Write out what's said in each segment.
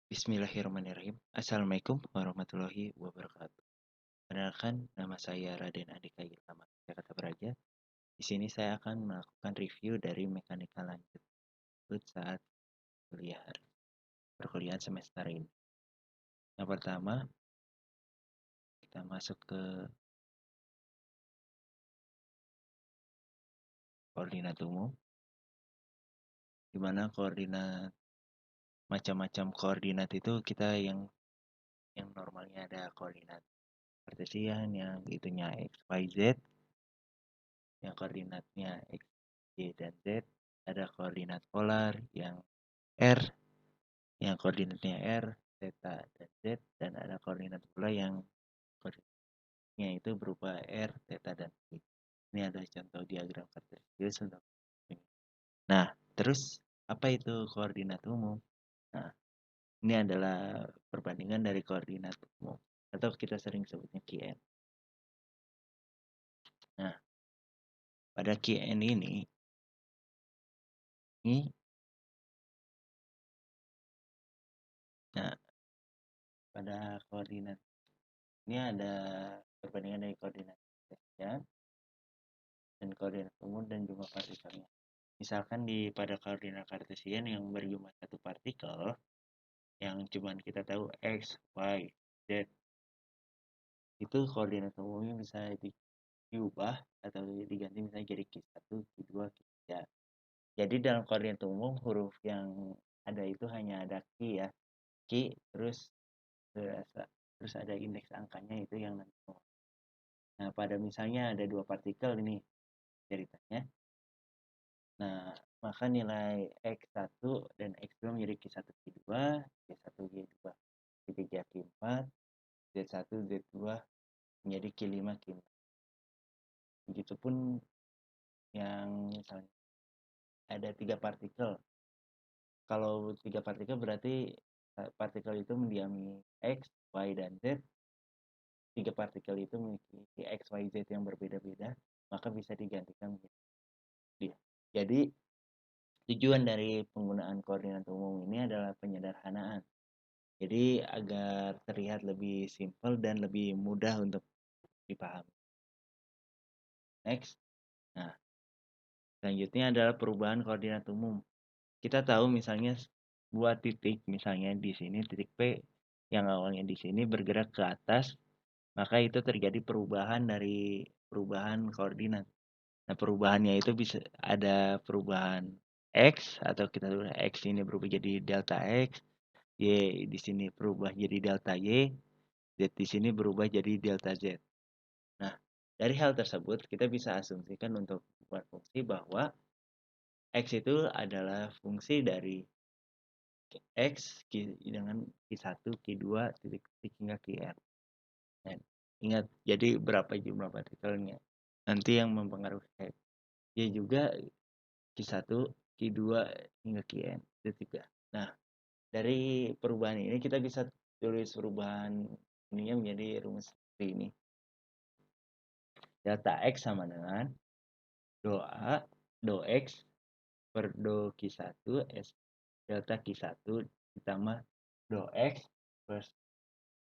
Bismillahirrahmanirrahim. Assalamualaikum warahmatullahi wabarakatuh. Perkenalkan, nama saya Raden Andika Ilham Jakarta Praja. Di sini saya akan melakukan review dari mekanika lanjut saat kuliah perkuliahan semester ini. Yang pertama, kita masuk ke koordinat umum, di mana koordinat macam-macam koordinat itu kita yang normalnya ada koordinat kartesian yang itunya x, y, z, yang koordinatnya x, y, dan z. Ada koordinat polar yang R, yang koordinatnya R, theta, dan Z, dan ada koordinat pula yang koordinatnya itu berupa R, theta, dan Y. Ini ada contoh diagram kartesius untuk ini. Nah, terus apa itu koordinat umum? Nah, ini adalah perbandingan dari koordinat umum, atau kita sering sebutnya Qn. Nah, pada Qn ini nah, pada koordinat ini ada perbandingan dari koordinat kartesian dan koordinat umum dan jumlah partikelnya. Misalkan pada koordinat kartesian yang berjumlah satu partikel, yang cuman kita tahu x, y, z, itu koordinat umumnya bisa diubah atau diganti misalnya jadi Q1, Q2, Q3. Jadi dalam koordinat umum huruf yang ada itu hanya ada Q ya. Q terus ada indeks angkanya itu yang nanti. Nah, pada misalnya ada dua partikel ini ceritanya. Nah, maka nilai X1 dan X2 menjadi Q1, Q2, Q1, Q2, Q3, Q4, Z1, Z2 menjadi Q5, Q6. Begitupun yang misalnya ada tiga partikel. Kalau tiga partikel berarti partikel itu mendiami X, Y, dan Z. Tiga partikel itu memiliki X, Y, Z yang berbeda-beda, maka bisa digantikan menjadi dia. Jadi, tujuan dari penggunaan koordinat umum ini adalah penyederhanaan. Jadi agar terlihat lebih simpel dan lebih mudah untuk dipahami. Next. Nah, selanjutnya adalah perubahan koordinat umum. Kita tahu misalnya buat titik, misalnya di sini titik P yang awalnya di sini bergerak ke atas, maka itu terjadi perubahan dari perubahan koordinat. Nah, perubahannya itu bisa ada perubahan X atau kita tulis X ini berubah jadi delta X, Y di sini berubah jadi delta Y, Z di sini berubah jadi delta Z. Nah, dari hal tersebut kita bisa asumsikan untuk buat fungsi bahwa X itu adalah fungsi dari X dengan Q1, Q2, titik hingga Qn. Dan ingat, jadi berapa jumlah partikelnya. Nanti yang mempengaruhi X. Y juga Q1, Q2 hingga Qn. Itu tiga. Nah, dari perubahan ini kita bisa tulis perubahan ininya menjadi rumus seperti ini. Delta X sama dengan do A, do X per do Q1 S delta Q1 ditambah do X plus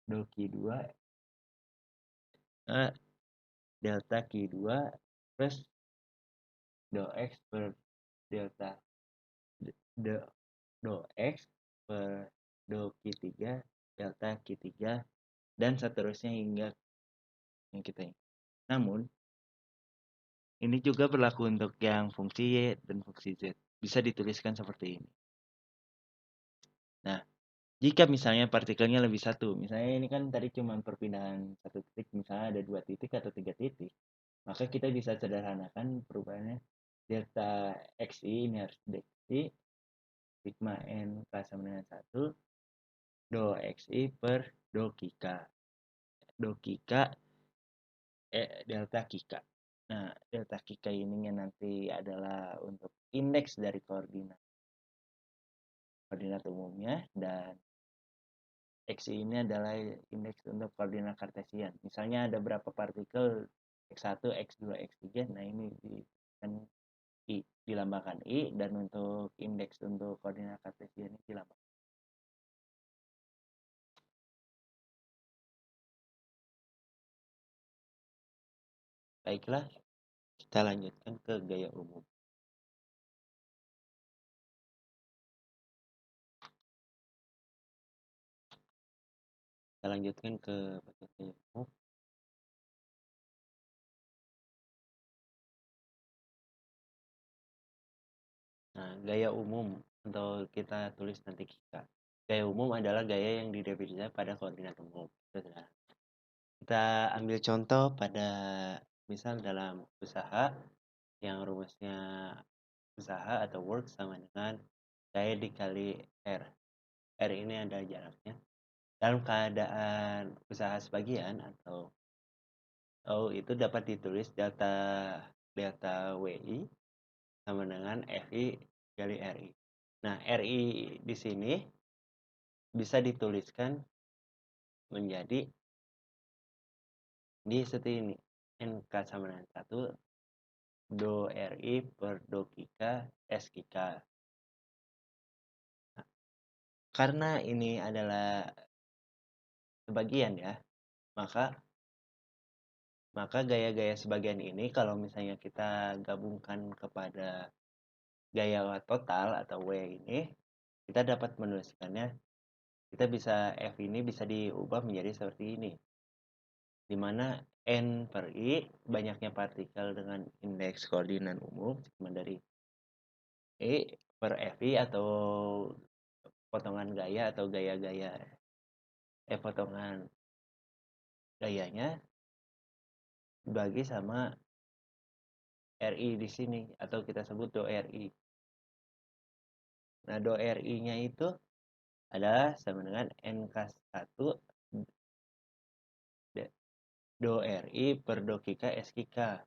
do Q2 delta Q2 plus do X per delta do, do X per do Q3 delta Q3 dan seterusnya hingga yang kita ini. Namun ini juga berlaku untuk yang fungsi Y dan fungsi Z. Bisa dituliskan seperti ini. Nah, jika misalnya partikelnya lebih satu, misalnya ini kan tadi cuma perpindahan satu titik, misalnya ada dua titik atau tiga titik, maka kita bisa sederhanakan perubahannya delta xi ini harus diksi sigma n k sama dengan 1 do xi per do kika delta kika. Nah, delta kika ini nanti adalah untuk indeks dari koordinat umumnya, dan X ini adalah indeks untuk koordinat kartesian. Misalnya ada berapa partikel X1, X2, X3. Nah, ini dilambangkan I, dan untuk indeks untuk koordinat kartesian ini dilambangkan. Baiklah, kita lanjutkan ke gaya umum. Kita lanjutkan ke gaya umum. Nah, gaya umum atau kita tulis nanti kita. Gaya umum adalah gaya yang didefinisikan pada koordinat umum. Kita ambil contoh pada misal dalam usaha yang rumusnya usaha atau work sama dengan gaya dikali R. R ini adalah jaraknya. Dalam keadaan usaha sebagian atau itu dapat ditulis delta WI sama dengan FI kali RI. Nah, RI di sini bisa dituliskan menjadi di seperti ini. NK sama dengan 1 do RI per do Kika S Kika. Nah, karena ini adalah sebagian ya, maka gaya-gaya sebagian ini kalau misalnya kita gabungkan kepada gaya total atau W ini, kita dapat menuliskannya, kita bisa F ini bisa diubah menjadi seperti ini, di mana N per I banyaknya partikel dengan indeks koordinat umum sigma dari I per FI atau potongan gaya atau gaya-gaya potongan gayanya bagi sama RI di sini atau kita sebut do RI. Nah, do RI-nya itu adalah sama dengan NK1 do RI per do Kika S Kika.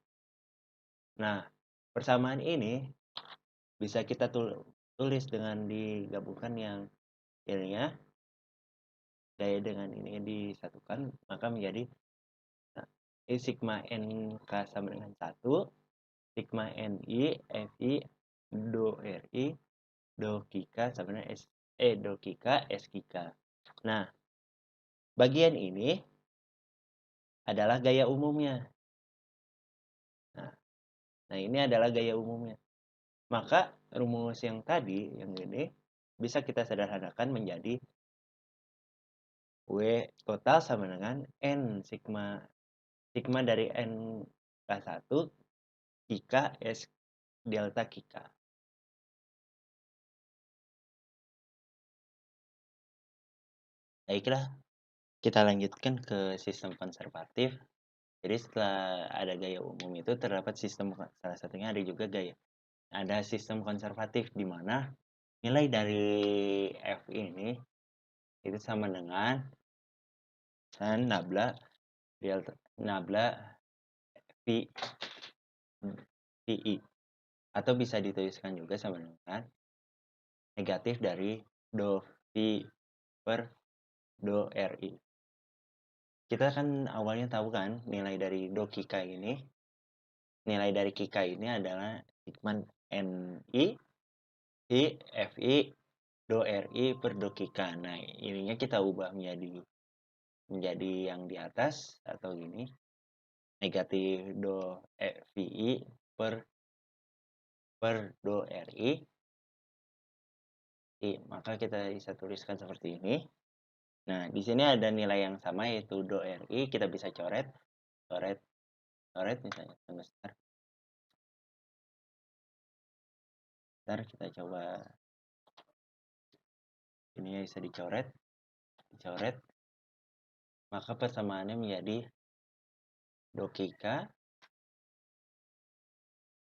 Nah, persamaan ini bisa kita tulis dengan digabungkan yang ininya gaya dengan ini disatukan, maka menjadi sigma NK sama dengan 1 sigma NI FI do RI do Kika sama dengan do Kika S Kika. Nah, bagian ini adalah gaya umumnya. Nah, ini adalah gaya umumnya. Maka rumus yang tadi, yang ini, bisa kita sederhanakan menjadi W total sama dengan N sigma dari N K1 Kika S delta Kika. Baiklah, kita lanjutkan ke sistem konservatif. Jadi setelah ada gaya umum itu terdapat sistem, salah satunya ada juga gaya. Ada sistem konservatif di mana nilai dari F ini itu sama dengan nabla delta nabla VI atau bisa dituliskan juga sama dengan negatif dari do V per do RI. Kita kan awalnya tahu kan nilai dari do Kika ini, nilai dari Kika ini adalah sigma NI I FI do RI per do Kika. Nah, ininya kita ubah menjadi yang di atas atau ini negatif do VI per do RI. Maka kita bisa tuliskan seperti ini. Nah, di sini ada nilai yang sama yaitu do RI, kita bisa coret misalnya besar. Ntar kita coba ini bisa dicoret. Maka persamaannya menjadi do Kika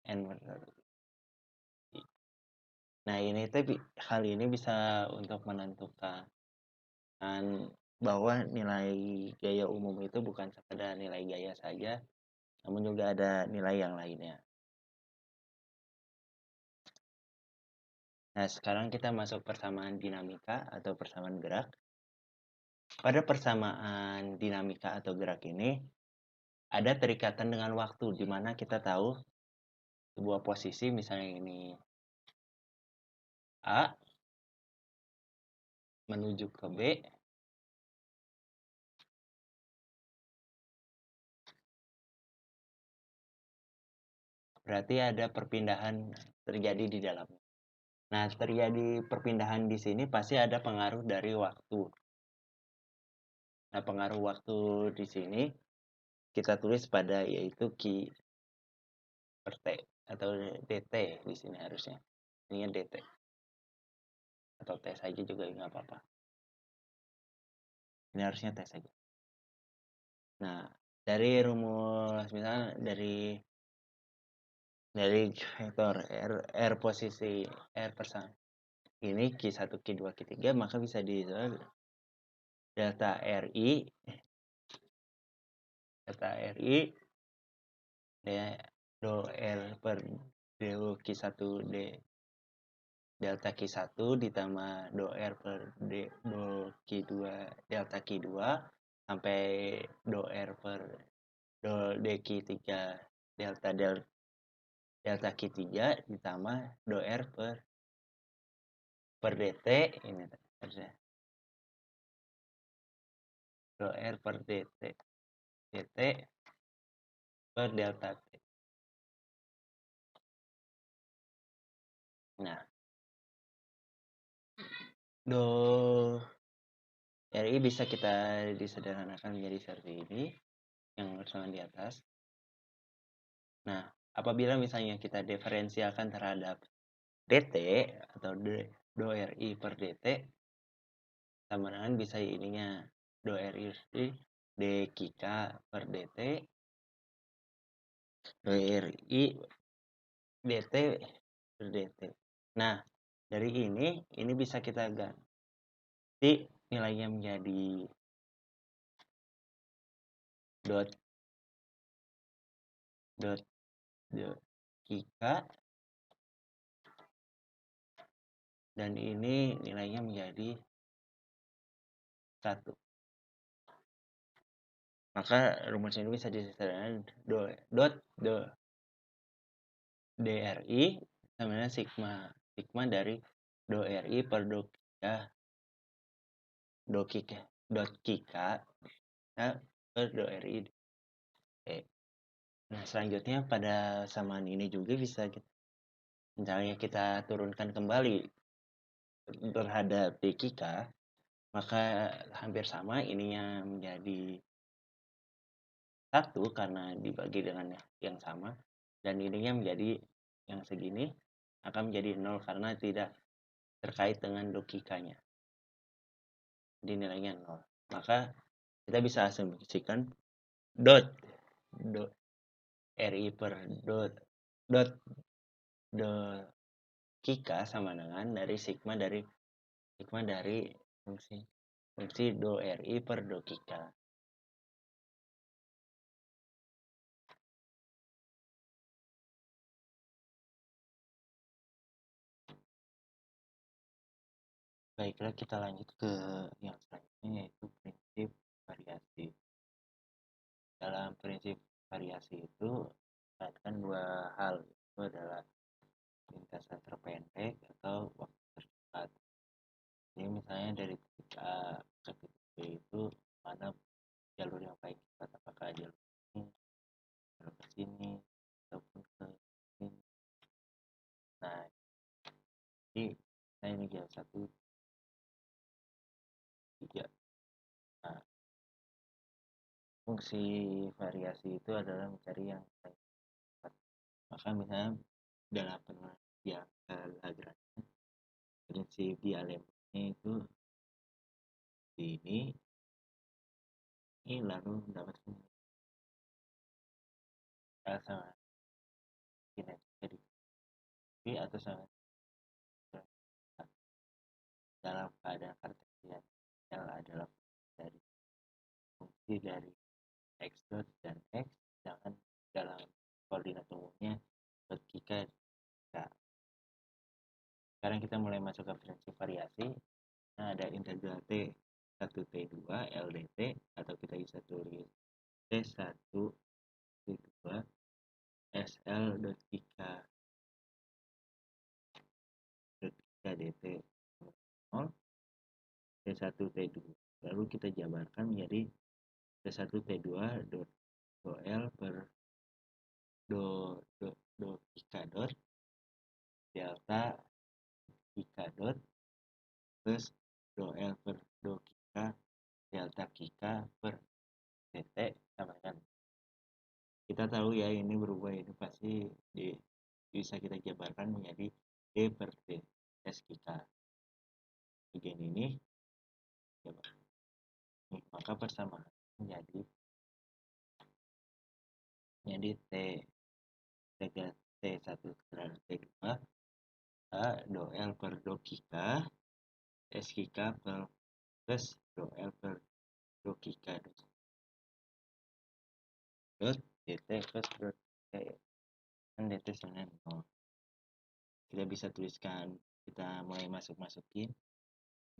N. Nah, ini tapi hal ini bisa untuk menentukan bahwa nilai gaya umum itu bukan sekedar nilai gaya saja, namun juga ada nilai yang lainnya. Nah, sekarang kita masuk persamaan dinamika atau persamaan gerak. Pada persamaan dinamika atau gerak ini, ada terikatan dengan waktu, di mana kita tahu sebuah posisi, misalnya ini A menuju ke B, berarti ada perpindahan terjadi di dalamnya. Nah, terjadi perpindahan di sini pasti ada pengaruh dari waktu. Nah, pengaruh waktu di sini kita tulis pada yaitu Q per T atau dt di sini harusnya. Ini dt atau T saja juga nggak apa-apa. Ini harusnya T saja. Nah, dari rumus misalnya dari vektor R posisi R persang ini Q1, Q2, Q3, maka bisa di delta RI ya, do R per do Q1 D delta Q1 ditambah do R per do Q2 delta Q2 sampai do R per do DQ3 delta Q3 ditambah do R per DT ini harusnya do R per DT per delta T. Nah, do RI bisa kita disederhanakan menjadi seperti ini yang bersamaan di atas. Nah, apabila misalnya kita diferensialkan terhadap dt atau do RI per dt sama dengan bisa ininya do RI dk per dt do RI dt per dt. Nah, dari ini bisa kita ganti nilainya menjadi dot kika dan ini nilainya menjadi 1. Maka rumus ini bisa disederhanakan dot DRI sama dengan sigma dari do RI per do kika dot kika per do RI. Nah, selanjutnya pada samaan ini juga bisa misalnya kita turunkan kembali terhadap dkk, maka hampir sama ininya menjadi 1 karena dibagi dengan yang sama, dan ininya menjadi yang segini akan menjadi 0 karena tidak terkait dengan logikanya. Jadi nilainya 0. Maka kita bisa asumsikan dot RI per dot kika sama dengan dari sigma dari fungsi do RI per do kika. Baiklah, kita lanjut ke yang selanjutnya yaitu prinsip variasi. Dalam prinsip variasi itu terkait dua hal, itu adalah lintasan terpendek atau waktu tercepat. Jadi misalnya dari titik A ke titik B itu mana jalur yang baik, apakah jalur ini, jalur ke sini, ataupun ke sini. Nah, jadi ini jalur 1, 3. Nah, fungsi variasi itu adalah mencari yang baik. Maka misalnya dalam penelitian Lagrange, prinsip dialemnya itu ini lalu mendapatkan sama kinetika di atau sama dalam keadaan kartesian. L adalah fungsi dari x dot dan x, sedangkan dalam koordinat umumnya logika. Sekarang kita mulai masuk ke prinsip variasi. Nah, ada integral T1 T2 LDT, atau kita bisa tulis T1 T2 SL dot kika dt 0 T1 T2. Lalu kita jabarkan menjadi T1 T2 dot do L per do kika dot delta kika dot plus do L per do kika delta kika per dt sama dengan, kita tahu ya ini berubah, ini pasti bisa kita jabarkan menjadi d per d s kika. Bagian ini jabar. Maka persamaan menjadi t tegak T1 terhadap T2 do L per do kika S kika plus do L per do kika dot dt plus dot dt, kan dt sama 0. Kita bisa tuliskan, kita mulai masukin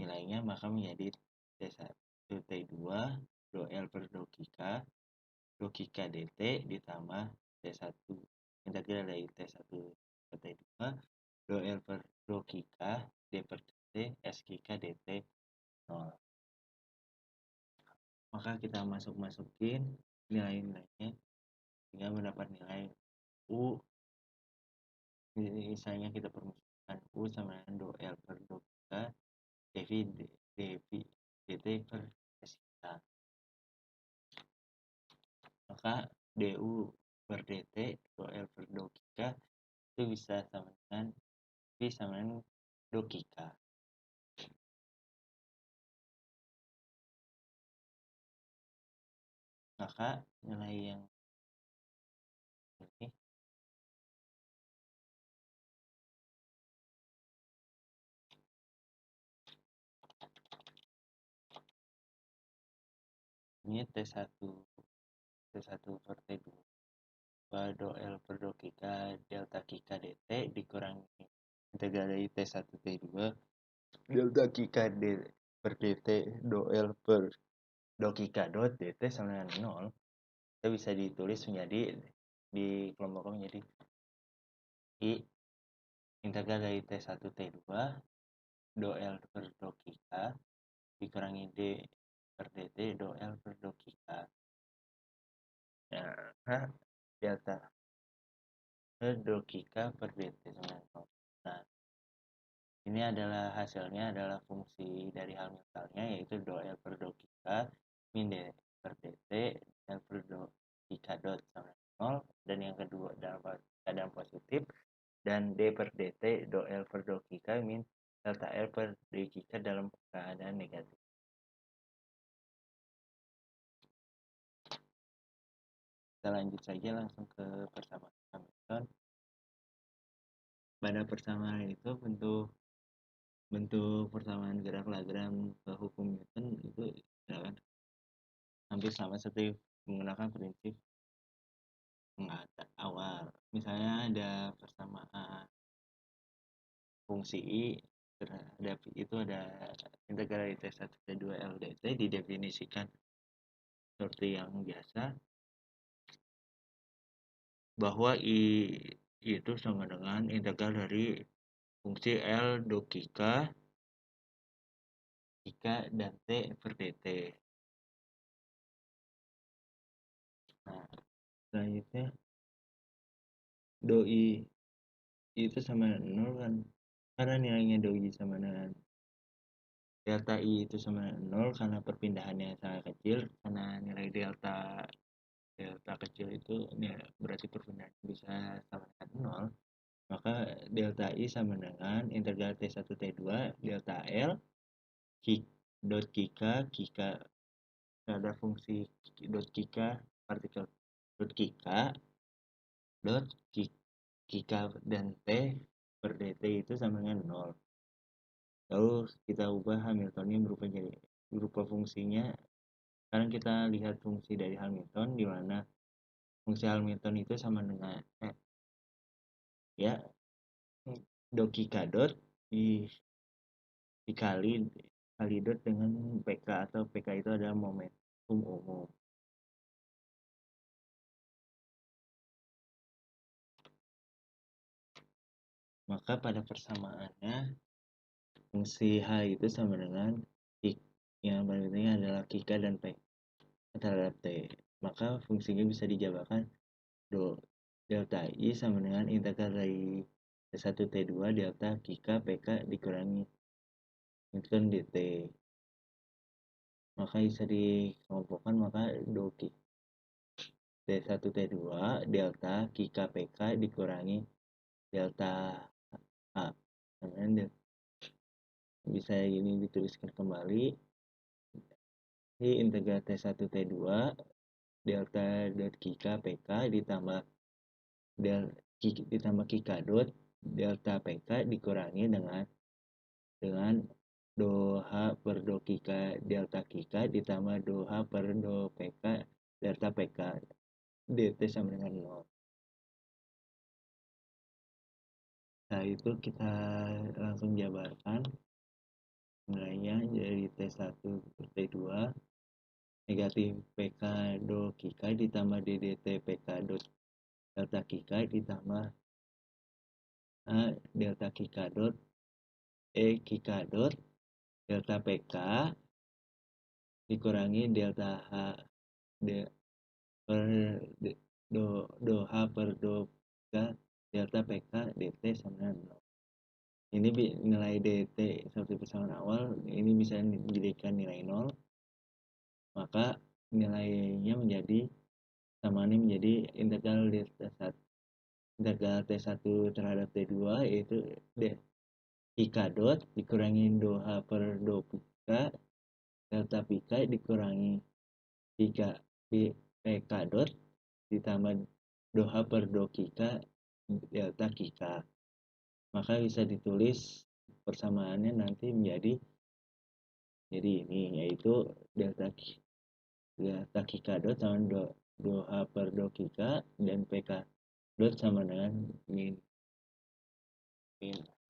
nilainya, maka menjadi T1 T2 do L per do kika dt ditambah T1 integral dari T1 ke T2 do L per do kika d per dt S kika dt 0. Maka kita masukin nilai-nilainya sehingga mendapat nilai U. Misalnya kita permusuhkan U sama dengan do L per do kika dt per S kika. Maka du per dt do L per do kika itu bisa sama dengan V sama dengan do kika. Maka nilai yang ini T1 per T2 do L per do kika delta kika dt dikurangi integral dari T1 T2 delta kika d per dt do L per do kika dot dt sama dengan 0. Itu bisa ditulis menjadi, dikelompokkan menjadi I integral dari T1 T2 do L per do kika dikurangi d per dt do L per do kika. Nah, delta do kika per dt sama dengan 0. Nah, ini adalah hasilnya adalah fungsi dari Hamiltonnya, yaitu do L per do kika min d per dt L per do kika dot sama 0, dan yang kedua dalam keadaan positif, dan d per dt do L per do kika min delta L per d kika dalam keadaan negatif. Kita lanjut saja langsung ke persamaan Hamilton. Pada persamaan itu bentuk persamaan gerak Lagrange ke hukum Newton itu hampir sama seperti menggunakan prinsip awal. Misalnya ada persamaan fungsi I terhadap itu ada integral T1 T2 L dt didefinisikan seperti yang biasa, bahwa I itu sama dengan integral dari fungsi L do kika dan T per dt. Nah, selanjutnya do I itu sama dengan 0 kan, karena nilainya do I sama dengan delta I itu sama dengan 0 karena perpindahannya sangat kecil, karena nilai delta kecil itu berarti perpindahan bisa sama dengan 0. Maka delta I sama dengan integral T1 T2 delta L dot kika ada fungsi dot kika partikel dot kika dot kika dan T per dt itu sama dengan 0. Lalu kita ubah Hamiltonnya berupa fungsinya. Sekarang kita lihat fungsi dari Hamilton, di mana fungsi Hamilton itu sama dengan do kika dot dikali dot dengan PK, atau PK itu adalah momentum umum. Maka pada persamaannya fungsi H itu sama dengan yang paling penting adalah kika dan P terhadap T. Maka fungsinya bisa dijabarkan delta I sama dengan integral dari T1 T2 delta Kika PK dikurangi itu kan dt, maka bisa dikelompokkan, maka doki T1 T2 delta Kika PK dikurangi delta A, namanya bisa ini dituliskan kembali di integral T1 T2 delta dot Kika PK ditambah ditambah Kika dot delta PK dikurangi dengan do H per do Kika delta Kika ditambah do H per do PK delta PK dt sama dengan 0. Nah itu kita langsung jabarkan nilainya dari T1 per T2 negatif PK do Kika ditambah DDT PK dot delta Kika ditambah delta Kika dot Kika dot delta PK dikurangi delta H per do H per do K delta PK dt sama dengan 0. Ini nilai dt seperti persamaan awal, ini bisa dijadikan nilai 0, maka nilainya menjadi samaannya menjadi integral T1 terhadap T2 yaitu Pika dot dikurangi do H per do Pika delta Pika dikurangi Pika PK dot ditambah do H per do Kika delta Kika, maka bisa ditulis persamaannya nanti menjadi ini, yaitu delta Kika dot sama do H per do Kika dan PK dot sama dengan min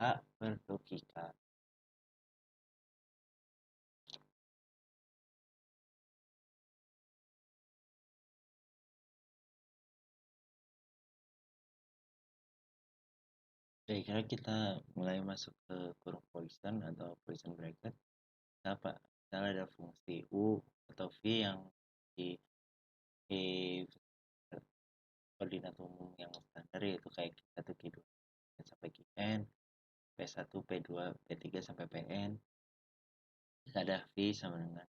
H per do Kika. Saya kira kita mulai masuk ke kurung Poisson atau Poisson bracket. Apa? Misalnya ada fungsi U atau V yang di koordinat umum yang standar, yaitu kayak Q1, Q2 sampai Qn, P1, P2, P3 sampai Pn. Ada V sama dengan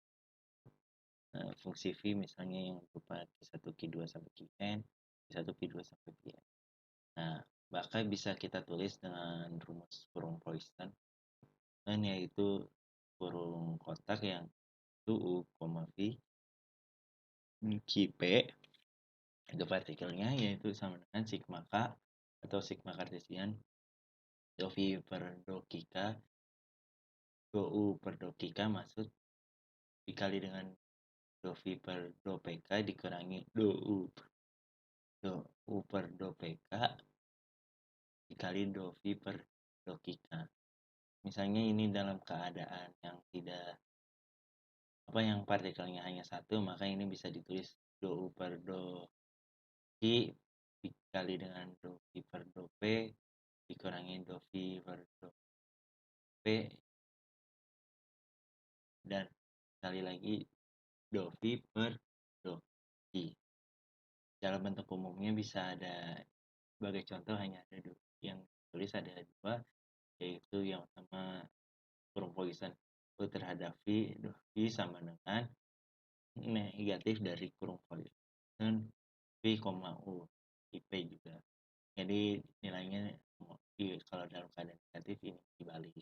fungsi V misalnya yang berupa Q1, Q2 sampai Qn, Q1, Q2 sampai Pn. Nah, bahkan bisa kita tulis dengan rumus kurung Poisson, yaitu kurung kotak yang U, V, Qp itu partikelnya, yaitu sama dengan sigma K atau sigma kartesian do V per do Kika do U per do Kika maksud dikali dengan do V per do PK dikurangi do U per do PK dikali do V per do Kika. Misalnya ini dalam keadaan yang tidak yang partikelnya hanya satu, maka ini bisa ditulis do U per do Q dikali dengan do V per do P dikurangi do V per do P dan sekali lagi do V per do Q. Dalam bentuk umumnya bisa ada, sebagai contoh hanya ada dua yang tulis, ada dua, yaitu yang pertama kurung Poisson U terhadap V, do V sama dengan negatif dari kurung Poisson V, U IP juga. Jadi nilainya kalau dalam keadaan negatif ini dibalik.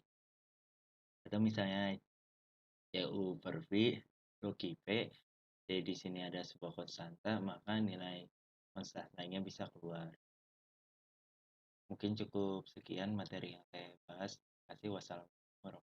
Atau misalnya CU per V do P, jadi di sini ada sebuah konstanta, maka nilai konstantanya bisa keluar. Mungkin cukup sekian materi yang saya bahas. Terima kasih. Wassalamualaikum warahmatullahi wabarakatuh.